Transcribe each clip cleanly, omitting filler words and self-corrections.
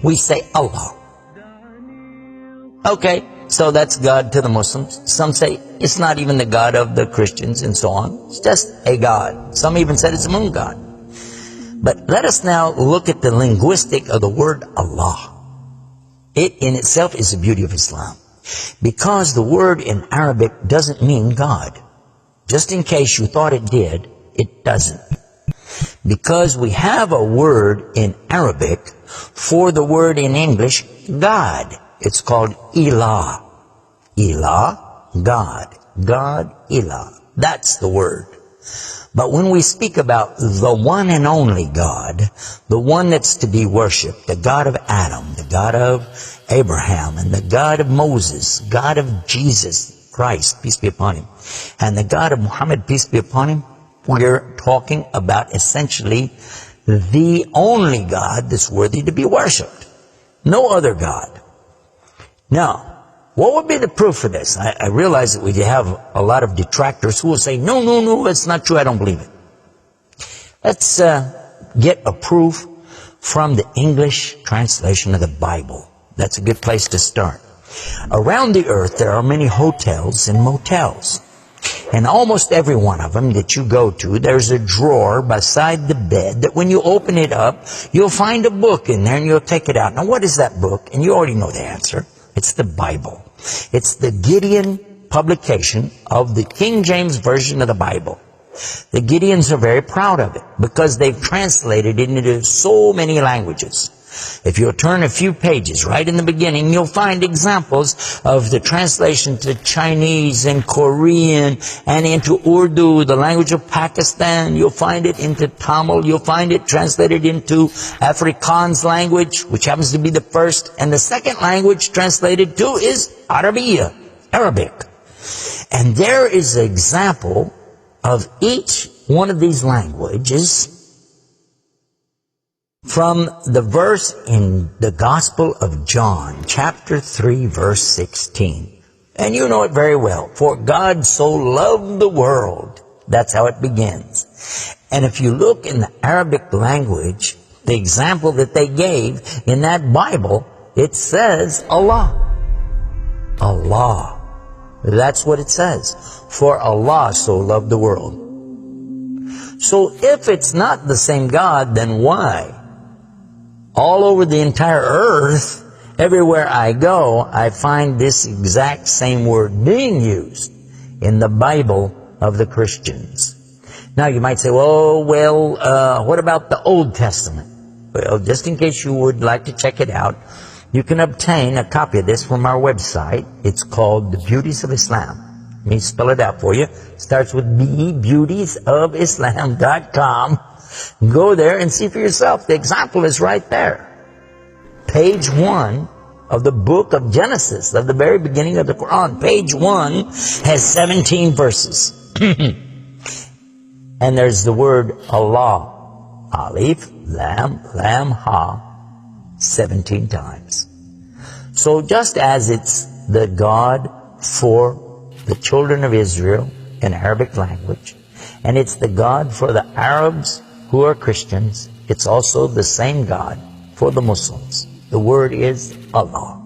we say Allah. Okay, so that's God to the Muslims. Some say it's not even the God of the Christians and so on. It's just a God. Some even said it's a moon god. But let us now look at the linguistic of the word Allah. It in itself is the beauty of Islam. Because the word in Arabic doesn't mean God. Just in case you thought it did, it doesn't. Because we have a word in Arabic for the word in English, God. It's called Ilah. Ilah, God. God, Ilah. That's the word. But when we speak about the one and only God, the one that's to be worshipped, the God of Adam, the God of Abraham, and the God of Moses, God of Jesus Christ, peace be upon him, and the God of Muhammad, peace be upon him, we're talking about essentially the only God that's worthy to be worshipped. No other God. Now, what would be the proof for this? I realize that we have a lot of detractors who will say, no, it's not true, I don't believe it. Let's get a proof from the English translation of the Bible. That's a good place to start. Around the earth, there are many hotels and motels. And almost every one of them that you go to, there's a drawer beside the bed that when you open it up, you'll find a book in there and you'll take it out. Now, what is that book? And you already know the answer. It's the Bible. It's the Gideon publication of the King James Version of the Bible. The Gideons are very proud of it because they've translated it into so many languages. If you'll turn a few pages right in the beginning, you'll find examples of the translation to Chinese and Korean and into Urdu, the language of Pakistan. You'll find it into Tamil. You'll find it translated into Afrikaans language, which happens to be the first. And the second language translated to is Arabic. And there is an example of each one of these languages from the verse in the Gospel of John, chapter 3, verse 16. And you know it very well. For God so loved the world. That's how it begins. And if you look in the Arabic language, the example that they gave in that Bible, it says Allah. Allah. That's what it says. For Allah so loved the world. So if it's not the same God, then why? All over the entire earth, everywhere I go, I find this exact same word being used in the Bible of the Christians. Now you might say, what about the Old Testament? Well, just in case you would like to check it out, you can obtain a copy of this from our website. It's called The Beauties of Islam. Let me spell it out for you. It starts with B, beautiesofislam.com. Go there and see for yourself. The example is right there. Page 1 of the book of Genesis, of the very beginning of the Quran. Page 1 has 17 verses. And there's the word Allah. Alif, Lam, Ha, 17 times. So just as it's the God for the children of Israel in Arabic language, and it's the God for the Arabs who are Christians, it's also the same God for the Muslims. The word is Allah.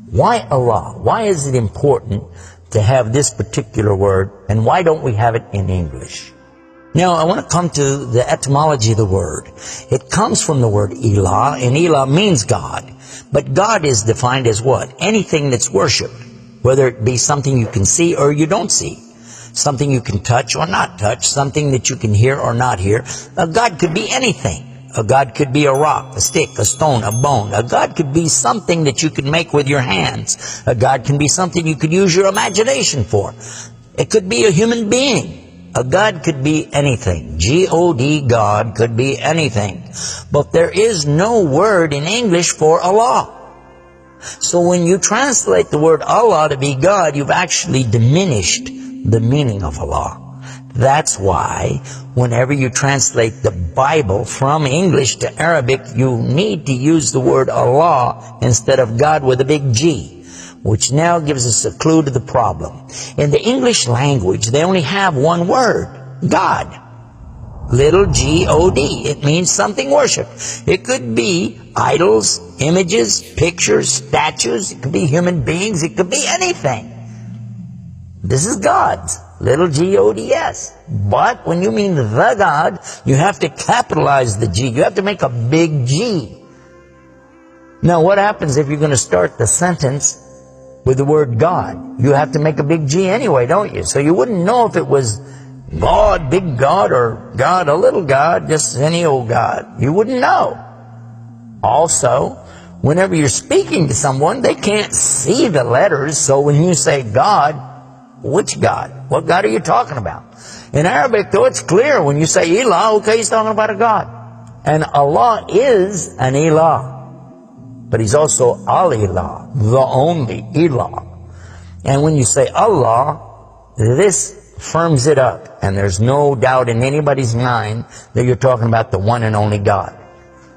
Why Allah? Why is it important to have this particular word, and why don't we have it in English? Now, I want to come to the etymology of the word. It comes from the word Ilah, and Ilah means God. But God is defined as what? Anything that's worshipped, whether it be something you can see or you don't see. Something you can touch or not touch, something that you can hear or not hear. A God could be anything. A God could be a rock, a stick, a stone, a bone. A God could be something that you can make with your hands. A God can be something you could use your imagination for. It could be a human being. A God could be anything. G-O-D, God could be anything. But there is no word in English for Allah. So when you translate the word Allah to be God, you've actually diminished the meaning of Allah. That's why whenever you translate the Bible from English to Arabic, you need to use the word Allah instead of God with a big G, which now gives us a clue to the problem. In the English language, they only have one word, God. Little G-O-D. It means something worshipped. It could be idols, images, pictures, statues. It could be human beings. It could be anything. This is God's, little G-O-D-S. But when you mean the God, you have to capitalize the G. You have to make a big G. Now, what happens if you're going to start the sentence with the word God? You have to make a big G anyway, don't you? So you wouldn't know if it was God, big God, or God, a little God, just any old God. You wouldn't know. Also, whenever you're speaking to someone, they can't see the letters. So when you say God, which God? What God are you talking about? In Arabic, though, it's clear. When you say Ilah, okay, he's talking about a God. And Allah is an Ilah. But He's also Al-Ilah, the only Ilah. And when you say Allah, this firms it up. And there's no doubt in anybody's mind that you're talking about the one and only God.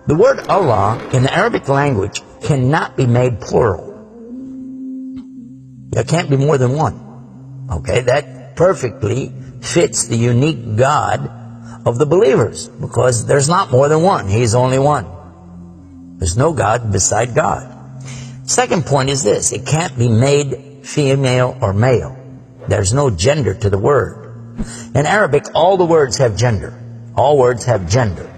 The word Allah in the Arabic language cannot be made plural. There can't be more than one. Okay, that perfectly fits the unique God of the believers, because there's not more than one. He's only one. There's no God beside God. Second point is this: it can't be made female or male. There's no gender to the word. In Arabic, all the words have gender. All words have gender.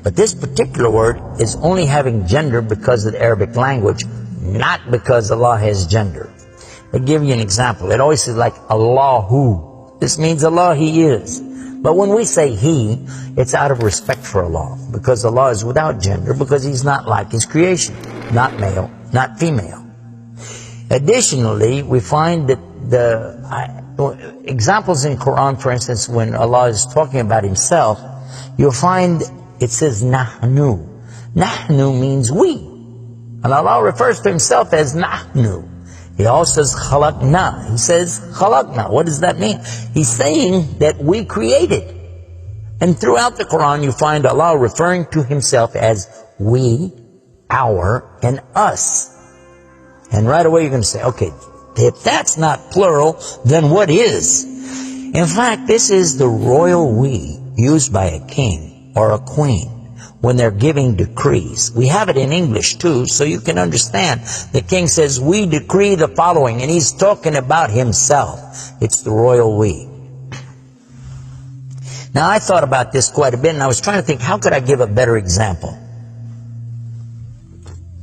But this particular word is only having gender because of the Arabic language, not because Allah has gender. I'll give you an example. It always says like Allahu. This means Allah, He is. But when we say He, it's out of respect for Allah, because Allah is without gender, because He's not like His creation, not male, not female. Additionally, we find that the examples in Quran, for instance, when Allah is talking about Himself, you'll find it says Nahnu. Nahnu means we. And Allah refers to Himself as Nahnu. He also says khalaqna. He says khalaqna. What does that mean? He's saying that we created. And throughout the Quran, you find Allah referring to Himself as we, our, and us. And right away you're going to say, okay, if that's not plural, then what is? In fact, this is the royal we used by a king or a queen when they're giving decrees. We have it in English too, so you can understand. The king says, we decree the following, and he's talking about himself. It's the royal we. Now, I thought about this quite a bit, and I was trying to think, how could I give a better example?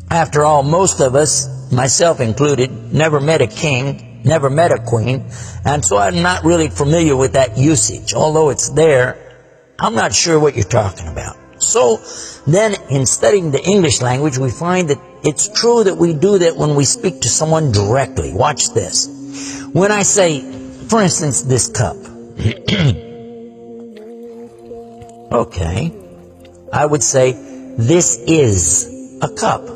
After all, most of us, myself included, never met a king, never met a queen, and so I'm not really familiar with that usage. Although it's there, I'm not sure what you're talking about. So then in studying the English language, we find that it's true that we do that when we speak to someone directly. Watch this. When I say, for instance, this cup. Okay. I would say, this is a cup.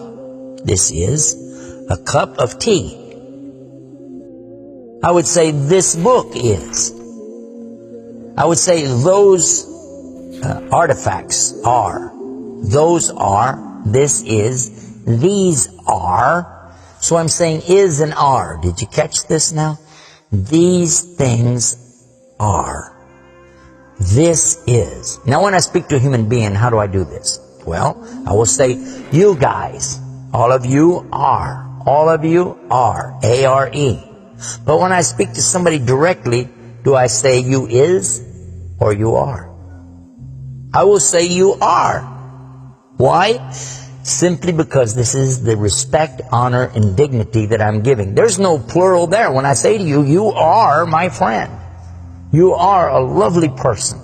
This is a cup of tea. I would say, this book is. I would say, those artifacts are. Those are. This is. These are. So I'm saying is and are. Did you catch this now? These things are. This is. Now when I speak to a human being, how do I do this? Well, I will say, you guys. All of you are. All of you are. A-R-E. But when I speak to somebody directly, do I say you is or you are? I will say you are. Why? Simply because this is the respect, honor, and dignity that I'm giving. There's no plural there. When I say to you, you are my friend. You are a lovely person.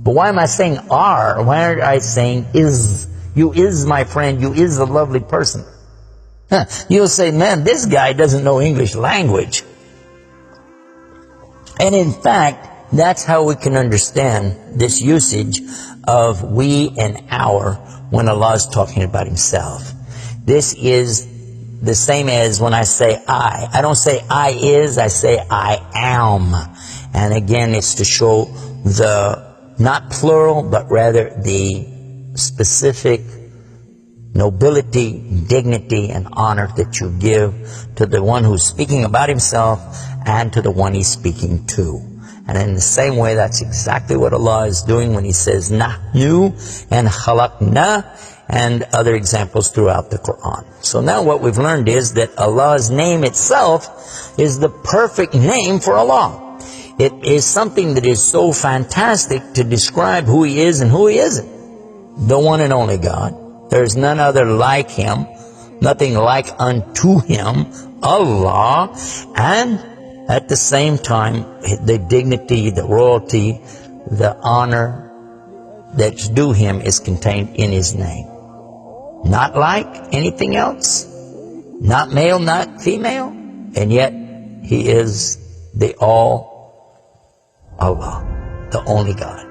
But why am I saying are? Why aren't I saying is? You is my friend. You is a lovely person. You'll say, man, this guy doesn't know English language. And in fact, that's how we can understand this usage of we and our when Allah is talking about Himself. This is the same as when I say I. I don't say I is, I say I am. And again, it's to show the, not plural, but rather the specific nobility, dignity, and honor that you give to the one who's speaking about himself and to the one he's speaking to. And in the same way, that's exactly what Allah is doing when He says Nahnu and Khalaqna. and other examples throughout the Quran. So now what we've learned is that Allah's name itself is the perfect name for Allah. It is something that is so fantastic to describe who He is and who He isn't. The one and only God. There is none other like Him, nothing like unto Him, Allah, and at the same time, the dignity, the royalty, the honor that's due Him is contained in His name. Not like anything else, not male, not female, and yet He is the all Allah, the only God.